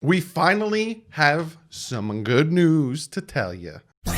We finally have some good news to tell you. What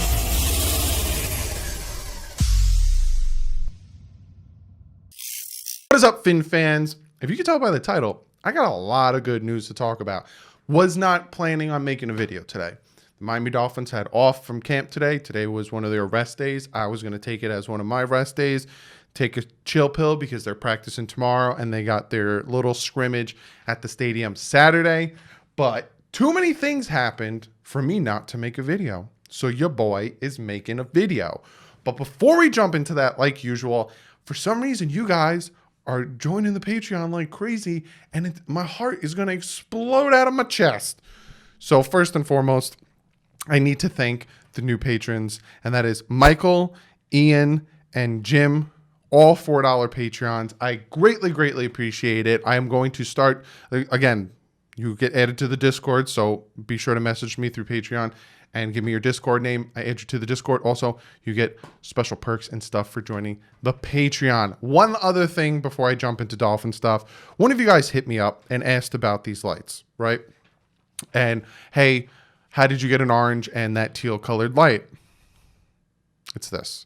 is up, Fin fans? If you can tell by the title, I got a lot of good news to talk about. Was not planning on making a video today. The Miami Dolphins had off from camp today. Today was one of their rest days. I was going to take it as one of my rest days, take a chill pill because they're practicing tomorrow and they got their little scrimmage at the stadium Saturday. But too many things happened for me not to make a video. So your boy is making a video. But before we jump into that, like usual, for some reason you guys are joining the Patreon like crazy, and my heart is going to explode out of my chest. So first and foremost, I need to thank the new patrons, and that is Michael, Ian, and Jim, all $4 Patreons. I greatly appreciate it. I am going to start, again, you get added to the Discord, so be sure to message me through Patreon and give me your Discord name. I add you to the Discord. Also, you get special perks and stuff for joining the Patreon. One other thing before I jump into Dolphin stuff. One of you guys hit me up and asked about these lights, right? And, hey, how did you get an orange and that teal colored light? It's this.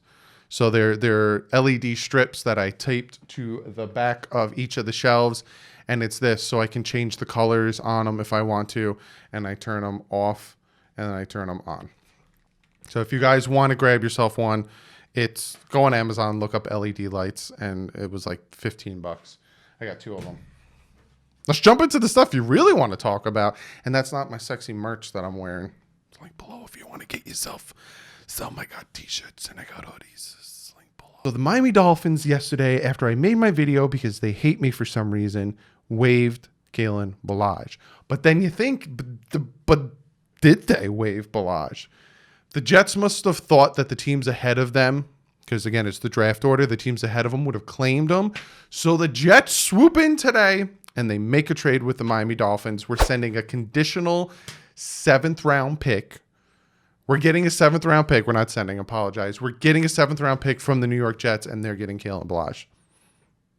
So they're LED strips that I taped to the back of each of the shelves. And it's this, so I can change the colors on them if I want to. And I turn them off and then I turn them on. So if you guys want to grab yourself one, go on Amazon, look up LED lights, and it was like $15. I got 2 of them. Let's jump into the stuff you really want to talk about. And that's not my sexy merch that I'm wearing. It's link below if you want to get yourself some. I got t-shirts and I got hoodies. It's link below. So the Miami Dolphins yesterday, after I made my video because they hate me for some reason, waived Kalen Ballage. But then you think, but did they waive Ballage? The Jets must have thought that the teams ahead of them, because again, it's the draft order, the teams ahead of them would have claimed them. So the Jets swoop in today and they make a trade with the Miami Dolphins. We're sending a conditional 7th round pick. We're getting a 7th round pick. We're not sending, apologize. We're getting a 7th round pick from the New York Jets, and they're getting Kalen Ballage.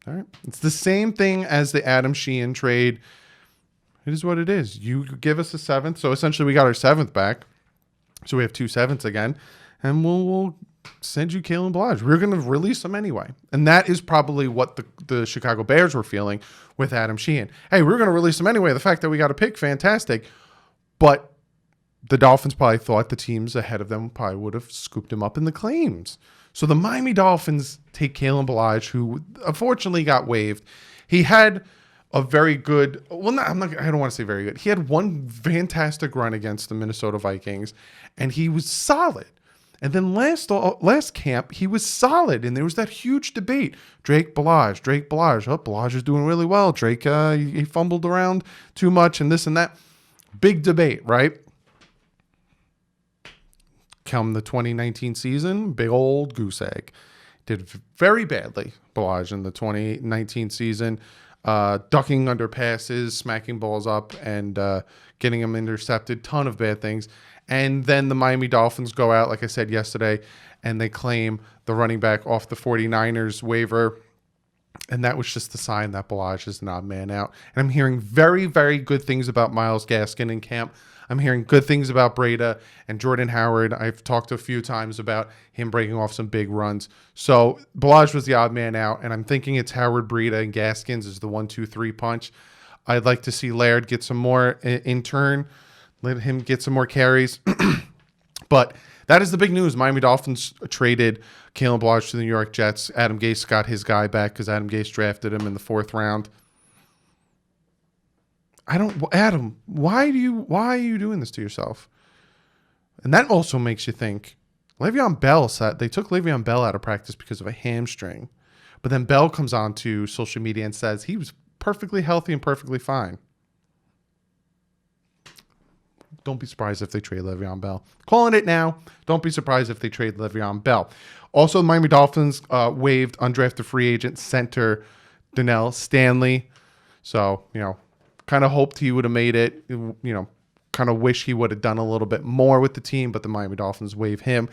All right. It's the same thing as the Adam Sheehan trade. It is what it is. You give us a 7th. So essentially we got our 7th back. So we have 2 7ths again. And we'll send you Kalen Ballage. We're going to release him anyway. And that is probably what the Chicago Bears were feeling with Adam Sheehan. Hey, we're going to release him anyway. The fact that we got a pick, fantastic. But the Dolphins probably thought the teams ahead of them probably would have scooped him up in the claims. So the Miami Dolphins take Kalen Ballage, who unfortunately got waived. He had a very good, I don't want to say very good. He had one fantastic run against the Minnesota Vikings, and he was solid. And then last camp, he was solid, and there was that huge debate. Drake Ballage. Oh, Ballage is doing really well. Drake, he fumbled around too much and this and that. Big debate, right? Come the 2019 season, big old goose egg. Did very badly, Ballage, in the 2019 season. Ducking under passes, smacking balls up, and getting them intercepted. Ton of bad things. And then the Miami Dolphins go out, like I said yesterday, and they claim the running back off the 49ers waiver. And that was just a sign that Ballage is an odd man out. And I'm hearing very good things about Myles Gaskin in camp. I'm hearing good things about Breida and Jordan Howard. I've talked a few times about him breaking off some big runs. So Ballage was the odd man out, and I'm thinking it's Howard, Breida, and Gaskins is the 1-2-3 punch. I'd like to see Laird get some more in turn. Let him get some more carries. But that is the big news. Miami Dolphins traded Kalen Ballage to the New York Jets. Adam Gase got his guy back because Adam Gase drafted him in the 4th round. Adam, why are you doing this to yourself? And that also makes you think, Le'Veon Bell said they took Le'Veon Bell out of practice because of a hamstring. But then Bell comes on to social media and says he was perfectly healthy and perfectly fine. Don't be surprised if they trade Le'Veon Bell. Calling it now. Don't be surprised if they trade Le'Veon Bell. Also, the Miami Dolphins waived undrafted free agent center Donnell Stanley. So, kind of hoped he would have made it. Kind of wish he would have done a little bit more with the team, but the Miami Dolphins waived him.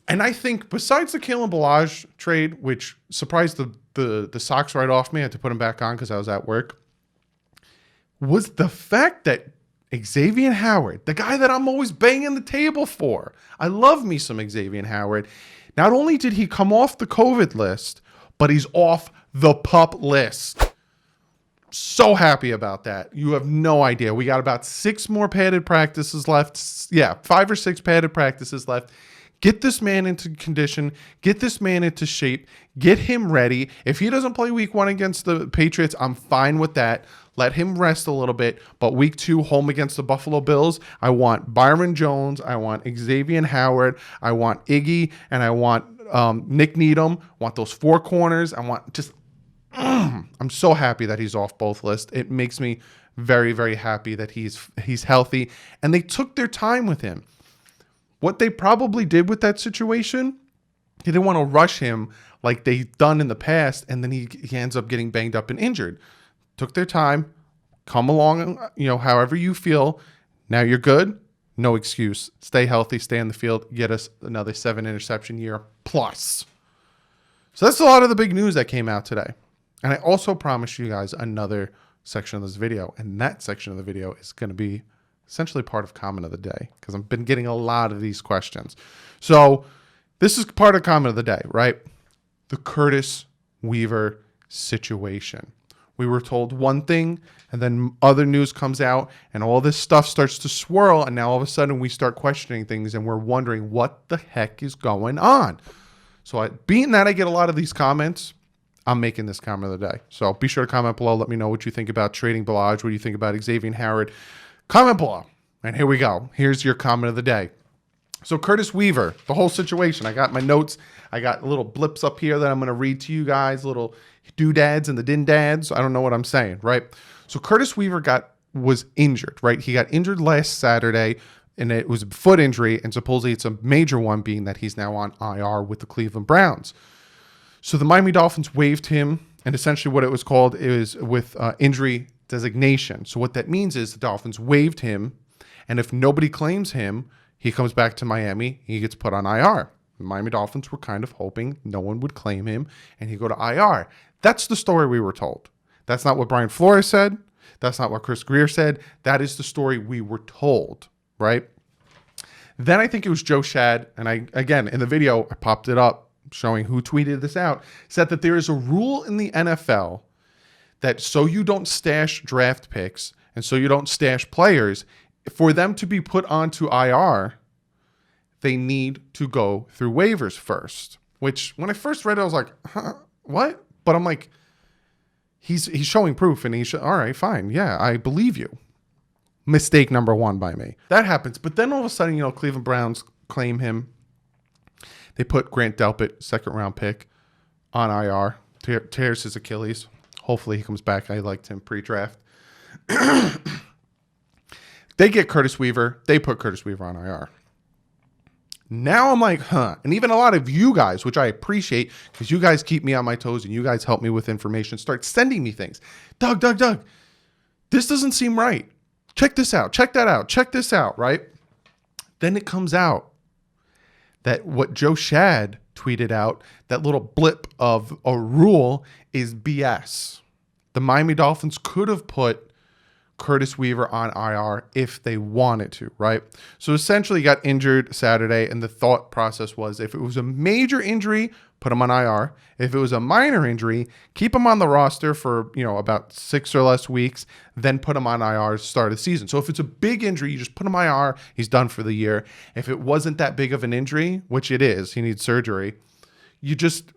And I think besides the Kalen Ballage trade, which surprised the socks right off me, I had to put them back on because I was at work, was the fact that Xavien Howard, the guy that I'm always banging the table for. I love me some Xavien Howard. Not only did he come off the COVID list, but he's off the PUP list. So happy about that. You have no idea. We got about 6 more padded practices left. Yeah, 5 or 6 padded practices left. Get this man into condition. Get this man into shape. Get him ready. If he doesn't play week 1 against the Patriots, I'm fine with that. Let him rest a little bit. But week 2, home against the Buffalo Bills, I want Byron Jones. I want Xavien Howard. I want Iggy. And I want Nick Needham. I want those 4 corners. I want just... I'm so happy that he's off both lists. It makes me very, very happy that he's healthy. And they took their time with him. What they probably did with that situation, they didn't want to rush him like they've done in the past, and then he ends up getting banged up and injured. Took their time, come along, however you feel. Now you're good. No excuse. Stay healthy, stay in the field, get us another 7 interception year plus. So that's a lot of the big news that came out today. And I also promised you guys another section of this video, and that section of the video is going to be essentially part of comment of the day, because I've been getting a lot of these questions. So this is part of comment of the day, right? The Curtis Weaver situation. We were told one thing, and then other news comes out, and all this stuff starts to swirl, and now all of a sudden we start questioning things, and we're wondering what the heck is going on. So being that I get a lot of these comments, I'm making this comment of the day. So be sure to comment below. Let me know what you think about trading Ballage, what you think about Xavien Howard. Comment below. And here we go. Here's your comment of the day. So Curtis Weaver, the whole situation. I got my notes. I got little blips up here that I'm going to read to you guys, little doodads and the dindads. I don't know what I'm saying, right? So Curtis Weaver was injured, right? He got injured last Saturday, and it was a foot injury, and supposedly it's a major one, being that he's now on IR with the Cleveland Browns. So the Miami Dolphins waived him, and essentially what it was called is with injury designation. So what that means is the Dolphins waived him, and if nobody claims him, he comes back to Miami, he gets put on IR. The Miami Dolphins were kind of hoping no one would claim him, and he'd go to IR. That's the story we were told. That's not what Brian Flores said. That's not what Chris Greer said. That is the story we were told, right? Then I think it was Joe Shad, and again, in the video, I popped it up showing who tweeted this out, said that there is a rule in the NFL that so you don't stash draft picks and so you don't stash players, for them to be put onto IR, they need to go through waivers first. Which, when I first read it, I was like, huh, what? But I'm like, he's showing proof, and all right, fine, yeah, I believe you. Mistake number 1 by me. That happens, but then all of a sudden, Cleveland Browns claim him. They put Grant Delpit, 2nd-round pick, on IR. Tears his Achilles. Hopefully he comes back. I liked him pre-draft. They get Curtis Weaver. They put Curtis Weaver on IR. Now I'm like, huh. And even a lot of you guys, which I appreciate, because you guys keep me on my toes and you guys help me with information, start sending me things. Doug, this doesn't seem right. Check this out. Check that out. Check this out, right? Then it comes out that what Joe Shad tweeted out, that little blip of a rule, is BS. The Miami Dolphins could have put Curtis Weaver on IR if they wanted to, right? So essentially he got injured Saturday, and the thought process was, if it was a major injury, put him on IR. If it was a minor injury, keep him on the roster for, about 6 or less weeks, then put him on IR to start the season. So if it's a big injury, you just put him on IR, he's done for the year. If it wasn't that big of an injury, which it is, he needs surgery, you just,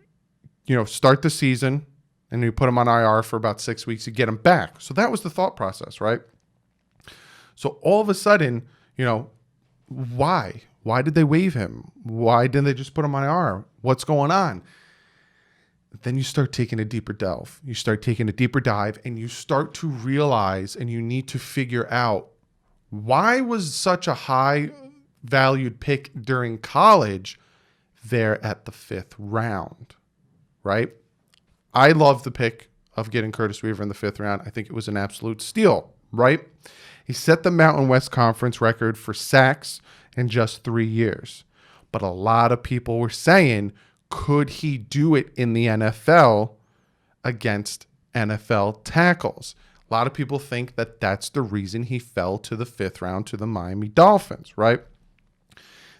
start the season, and you put him on IR for about 6 weeks to get him back. So that was the thought process, right? So all of a sudden, why? Why did they waive him? Why didn't they just put him on IR? What's going on? Then you start taking a deeper delve. You start taking a deeper dive, and you start to realize, and you need to figure out, why was such a high valued pick during college there at the 5th round, right? I love the pick of getting Curtis Weaver in the 5th round. I think it was an absolute steal, right? He set the Mountain West Conference record for sacks in just 3 years. But a lot of people were saying, could he do it in the NFL against NFL tackles? A lot of people think that that's the reason he fell to the 5th round to the Miami Dolphins, right?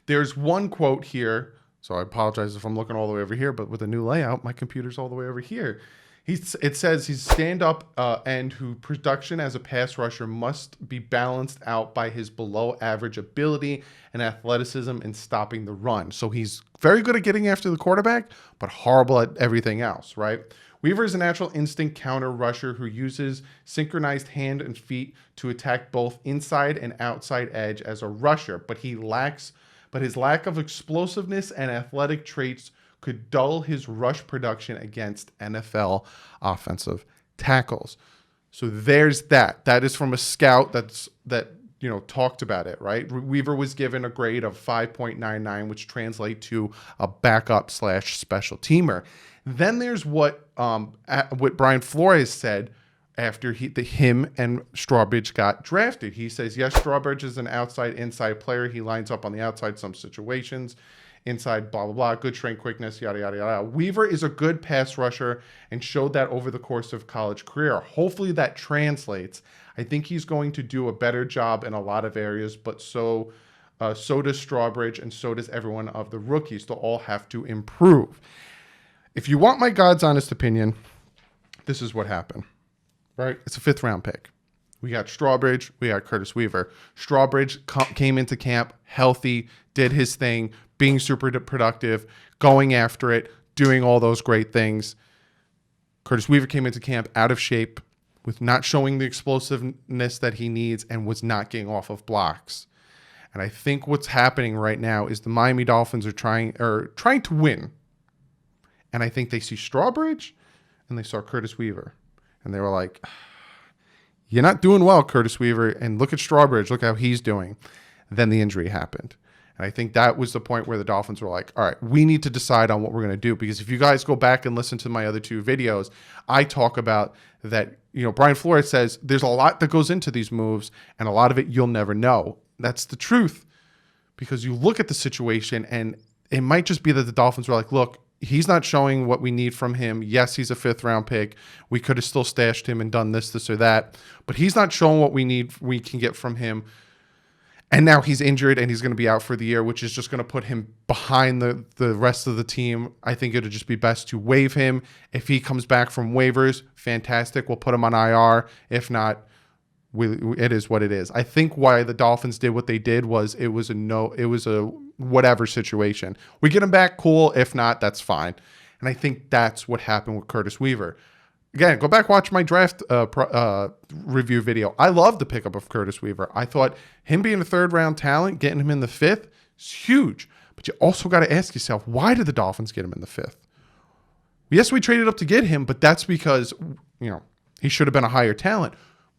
There's one quote here. So I apologize if I'm looking all the way over here, but with a new layout, my computer's all the way over here. It says he's stand-up end who production as a pass rusher must be balanced out by his below-average ability and athleticism in stopping the run. So he's very good at getting after the quarterback, but horrible at everything else, right? Weaver is a natural instinct counter rusher who uses synchronized hand and feet to attack both inside and outside edge as a rusher, but his lack of explosiveness and athletic traits could dull his rush production against NFL offensive tackles. So there's that. That is from a scout that talked about it, right? Weaver was given a grade of 5.99, which translates to a backup/special teamer. Then there's what Brian Flores said after him and Strawbridge got drafted. He says, yes, Strawbridge is an outside-inside player. He lines up on the outside some situations. Inside, blah, blah, blah, good strength, quickness, yada, yada, yada. Weaver is a good pass rusher and showed that over the course of college career. Hopefully that translates. I think he's going to do a better job in a lot of areas, but so does Strawbridge and so does everyone of the rookies. They'll all have to improve. If you want my God's honest opinion, this is what happened, right? It's a 5th round pick. We got Strawbridge. We got Curtis Weaver. Strawbridge came into camp healthy, did his thing, being super productive, going after it, doing all those great things. Curtis Weaver came into camp out of shape, with not showing the explosiveness that he needs, and was not getting off of blocks. And I think what's happening right now is the Miami Dolphins are trying to win. And I think they see Strawbridge and they saw Curtis Weaver. And they were like, you're not doing well, Curtis Weaver. And look at Strawbridge. Look how he's doing. Then the injury happened. And I think that was the point where the Dolphins were like, all right, we need to decide on what we're going to do. Because if you guys go back and listen to my other 2 videos, I talk about that, Brian Flores says there's a lot that goes into these moves, and a lot of it you'll never know. That's the truth. Because you look at the situation, and it might just be that the Dolphins were like, look, he's not showing what we need from him. Yes, he's a 5th round pick. We could have still stashed him and done this or that. But he's not showing what we can get from him. And now he's injured and he's going to be out for the year, which is just going to put him behind the rest of the team. I think it would just be best to waive him. If he comes back from waivers, fantastic. We'll put him on IR. If not, it is what it is. I think why the Dolphins did what they did was it was a whatever situation. We get him back, cool. If not, that's fine. And I think that's what happened with Curtis Weaver. Again, go back, watch my draft review video. I love the pickup of Curtis Weaver. I thought him being a 3rd round talent, getting him in the 5th is huge. But you also got to ask yourself, why did the Dolphins get him in the 5th? Yes, we traded up to get him, but that's because, he should have been a higher talent.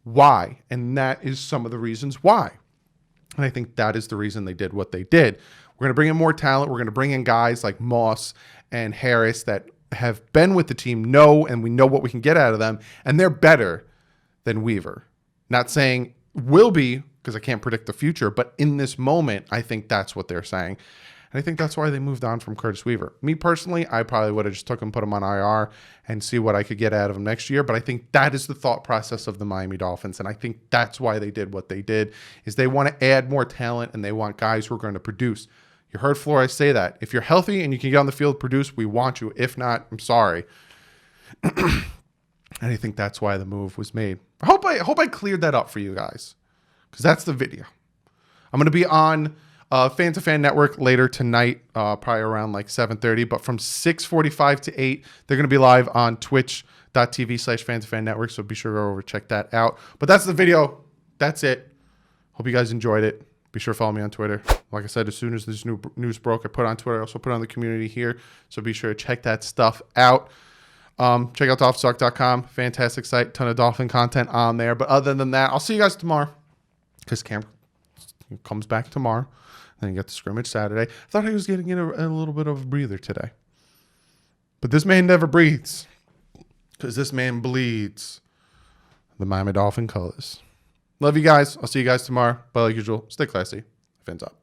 Why? And that is some of the reasons why. And I think that is the reason they did what they did. We're going to bring in more talent. We're going to bring in guys like Moss and Harris that have been with the team, and we know what we can get out of them, and they're better than Weaver. Not saying will be, because I can't predict the future, but in this moment, I think that's what they're saying. And I think that's why they moved on from Curtis Weaver. Me personally, I probably would have just took him, put him on IR, and see what I could get out of him next year. But I think that is the thought process of the Miami Dolphins, and I think that's why they did what they did, is they want to add more talent, and they want guys who are going to produce. You heard Flores say that. If you're healthy and you can get on the field, produce, we want you. If not, I'm sorry. And I think that's why the move was made. I hope I cleared that up for you guys, because that's the video. I'm going to be on Fan to Fan Network later tonight, probably around like 7:30. But from 6:45 to 8, they're going to be live on twitch.tv/Fan Network. So be sure to go over check that out. But that's the video. That's it. Hope you guys enjoyed it. Be sure to follow me on Twitter. Like I said, as soon as this new news broke, I put on Twitter. I also put on the community here. So be sure to check that stuff out. Check out DolphinsTalk.com. Fantastic site. Ton of Dolphin content on there. But other than that, I'll see you guys tomorrow, because camp comes back tomorrow. Then you get the scrimmage Saturday. I thought he was getting in a little bit of a breather today. But this man never breathes, because this man bleeds the Miami Dolphin colors. Love you guys. I'll see you guys tomorrow. But like usual, stay classy. Fins up.